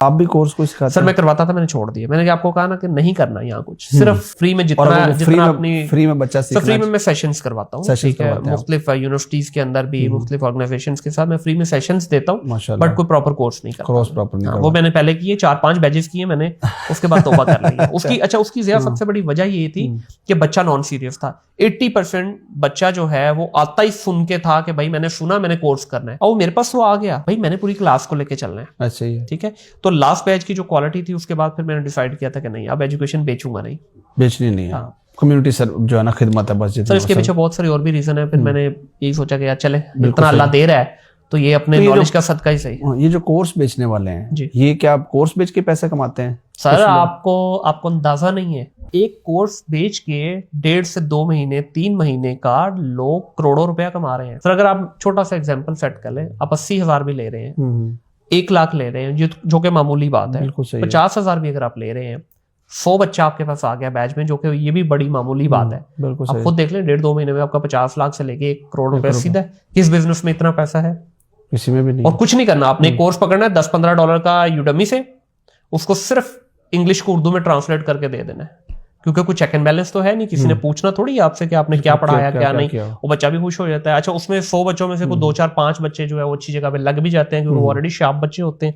आप भी कोर्स कोई सिखाते सर मैं करवाता था, मैंने छोड़ दिया। मैंने आपको कहा ना कि नहीं करना यहाँ कुछ, सिर्फ फ्री में जितना अपनी फ्री में बच्चा सीखना। फ्री में मैं सेशंस करवाता हूँ, ठीक है, मुख्तलिफ यूनिवर्सिटीज के अंदर भी मुख्तलिफ ऑर्गेनाइजेशंस के साथ मैं फ्री में सेशंस देता हूँ, बट कोई प्रॉपर कोर्स नहीं करता। वो मैंने पहले किए, 4-5 बैचेस किए मैंने, उसके बाद तौबा कर लिया। उसकी ज्यादा सबसे बड़ी वजह ये थी कि बच्चा नॉन सीरियस था। 80% बच्चा जो है वो आता ही सुन के था कि भाई मैंने सुना मैंने कोर्स करना है, और मेरे पास वो आ गया भाई मैंने पूरी क्लास को लेके चलना है। अच्छा ही है, ठीक है। तो लास्ट बैच की जो क्वालिटी थी, उसके बाद फिर मैंने डिसाइड किया था कि नहीं अब एजुकेशन बेचूंगा नहीं, बेचनी नहीं है। कम्युनिटी सर जो है ना, खिदमत है बस। सर इसके पीछे बहुत सारी और भी रीजन है। फिर मैंने यही सोचा कि यार चले, इतना अल्लाह दे रहा है तो ये अपने नॉलेज का सदका ही सही। ये जो कोर्स बेचने वाले हैं, ये क्या आप कोर्स बेच के पैसे कमाते हैं? सर आपको अंदाजा नहीं है, एक कोर्स बेच के 1.5 से 2 महीने 3 महीने का लोग करोड़ों रुपया कमा रहे हैं। सर अगर आप छोटा सा एग्जांपल सेट कर लें, आप 80,000 भी ले रहे हैं, 1 लाख ले रहे हैं, जो कि मामूली बात है। 50,000 भी अगर आप ले रहे हैं, 100 बच्चा आपके पास आ गया बैच में, जो कि ये भी बड़ी मामूली बात है। आप खुद देख लें, 1.5-2 महीने में आपका 50 लाख से लेके 1 करोड़ रुपया सीधा। किस बिजनेस में इतना पैसा है? किसी में भी नहीं। और कुछ नहीं करना, आपने कोर्स पकड़ना है $10-15 का यूडेमी से, उसको सिर्फ इंग्लिश को उर्दू में ट्रांसलेट करके दे देना है, क्योंकि कुछ चेक एंड बैलेंस तो है नहीं, किसी ने पूछना थोड़ी है आपसे कि आपने क्या पढ़ाया क्या नहीं। वो बच्चा भी खुश हो जाता है। अच्छा उसमें 100 बच्चों में से कोई 2-4-5 बच्चे जो है वो अच्छी जगह पे लग भी जाते हैं, क्योंकि वो ऑलरेडी शार्प बच्चे होते हैं।